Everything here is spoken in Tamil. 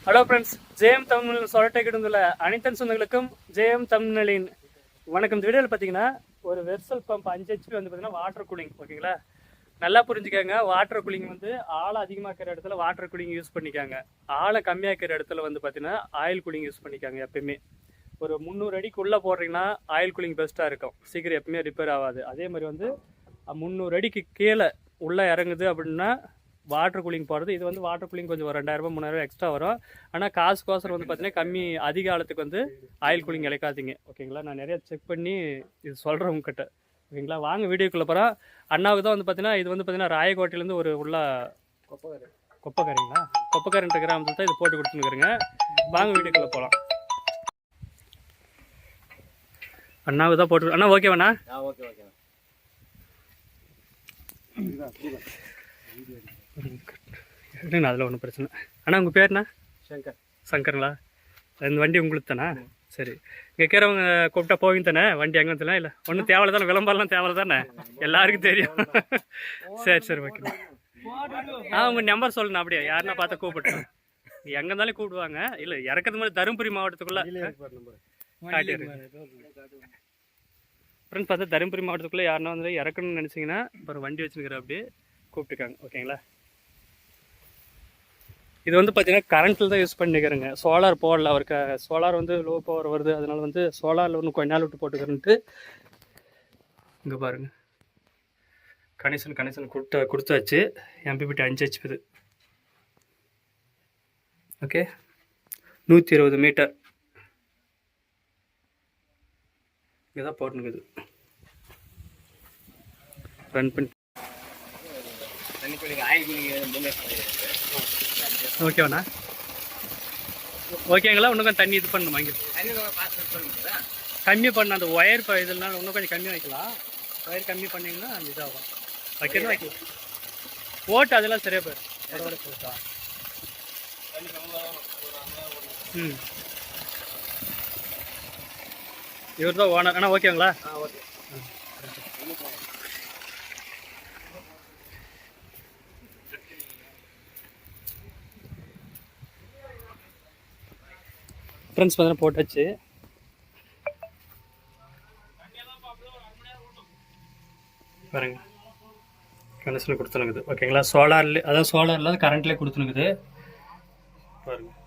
ஹலோ ஃப்ரெண்ட்ஸ், ஜேஎம் தமிழ் சொரட்டை கிடந்துள்ள அனைத்தன் சொந்தங்களுக்கும் ஜேஎம் தமிழின் வணக்கம். இந்த வீடியோவில் பார்த்தீங்கன்னா ஒரு வெர்சல் பம்ப் 5 HP வந்து பார்த்தீங்கன்னா வாட்டர் கூலிங். ஓகேங்களா, நல்லா புரிஞ்சுக்கோங்க. வாட்டர் கூலிங் வந்து ஆழம் அதிகமாக்கிற இடத்துல வாட்டர் கூலிங் யூஸ் பண்ணிக்காங்க. ஆழம் கம்மியாக்கிற இடத்துல வந்து பார்த்தீங்கன்னா ஆயில் கூலிங் யூஸ் பண்ணிக்காங்க. எப்பயுமே ஒரு 300 அடிக்குள்ளே போடுறீங்கன்னா ஆயில் கூலிங் பெஸ்ட்டாக இருக்கும். சீக்கிரம் எப்பவுமே ரிப்பேர் ஆகாது. அதே மாதிரி வந்து 300 அடிக்கு கீழே உள்ளே இறங்குது அப்படின்னா வாட்டர் கூலிங் போடுறது. இது வந்து வாட்டர் கூலிங் கொஞ்சம் ஒரு 2000 3000 எக்ஸ்ட்ரா வரும். ஆனால் காசுக்கோசரம் வந்து பார்த்தீங்கன்னா கம்மி அதிக காலத்துக்கு வந்து ஆயில் கூலிங் இழைக்காதீங்க. ஓகேங்களா, நான் நிறைய செக் பண்ணி இது சொல்கிறேன் உங்ககிட்ட. ஓகேங்களா, வாங்க வீடியோக்குள்ளே போகிறோம். அண்ணாவுக்கு தான் வந்து பார்த்தீங்கன்னா இது வந்து பார்த்தீங்கன்னா ராயக்கோட்டையிலேருந்து ஒரு உள்ள கொப்பக்காரன்ற கிராமத்தில் தான் இது போட்டு கொடுத்துருக்குறேங்க. வாங்க வீடியோக்குள்ளே போகலாம். அண்ணாவுக்கு தான் போட்டு. அண்ணா ஓகேவாண்ணா? அதில் ஒன்றும் பிரச்சனை. அண்ணா உங்கள் பேர்ண்ணா? சங்கருங்களா? இந்த வண்டி உங்களுக்கு தானே? சரி, இங்கே இருக்கிறவங்க கூப்பிட்டா போவீங்க தானே? வண்டி எங்கே வந்துலாம் இல்லை ஒன்றும் தேவை தானே, விளம்பரம்லாம் தேவை தானே, எல்லாருக்கும் தெரியும். சரி ஓகே. உங்கள் நம்பர் சொல்லுண்ணா, அப்படியே யாருன்னா பார்த்தா கூப்பிட்டேன். எங்கே இருந்தாலும் கூப்பிடுவாங்க. இல்லை இறக்கிறது மாதிரி தருமபுரி மாவட்டத்துக்குள்ளே காட்டிடுறேன். ஃப்ரெண்ட்ஸ் பார்த்தா தருமபுரி மாவட்டத்துக்குள்ளே யாருன்னா வந்து இறக்கணும்னு நினச்சிங்கன்னா அப்புறம் வண்டி வச்சுருக்கிற அப்படியே கூப்பிட்டுருக்காங்க. ஓகேங்களா, இது வந்து பார்த்தீங்கன்னா கரண்ட்டில் தான் யூஸ் பண்ணிக்கிறேங்க. சோலார் போடல. அவருக்கு சோலார் வந்து லோ பவர் வருது, அதனால் வந்து சோலாரில் ஒன்று கொஞ்ச நாள் விட்டு போட்டுக்கிறேன்ட்டு. இங்கே பாருங்கள், கனெக்ஷன் கொடுத்தாச்சு. MPPT 5 HP இது. ஓகே, 120 மீட்டர் இங்கே தான் போட்டுனுக்குது. ரன் பண்ணி ஓகேவாண்ணா? ஓகேங்களா? இன்னும் கொஞ்சம் தண்ணி இது பண்ணணுமா? இங்கே கம்மி பண்ண அந்த ஒயர் இதனால இன்னும் கொஞ்சம் கம்மி வைக்கலாம். ஒயர் கம்மி பண்ணிங்கன்னா அந்த இதாகும். வைக்கிறது வைக்கலாம். ஓட்டு அதெல்லாம் சரியா போயிடும். போட்டா இவர் தான் ஓனர். ஆனால் ஓகேங்களா? ஓகே. ஃப்ரெண்ட்ஸ் பார்த்தீங்கன்னா போட்டாச்சு. பாருங்க, கனெக்ஷன் கொடுத்துனுக்குது. ஓகேங்களா, சோலார்லேயே அதாவது சோலாரில் கரண்ட்லேயே கொடுத்துனுக்குது. பாருங்கள்,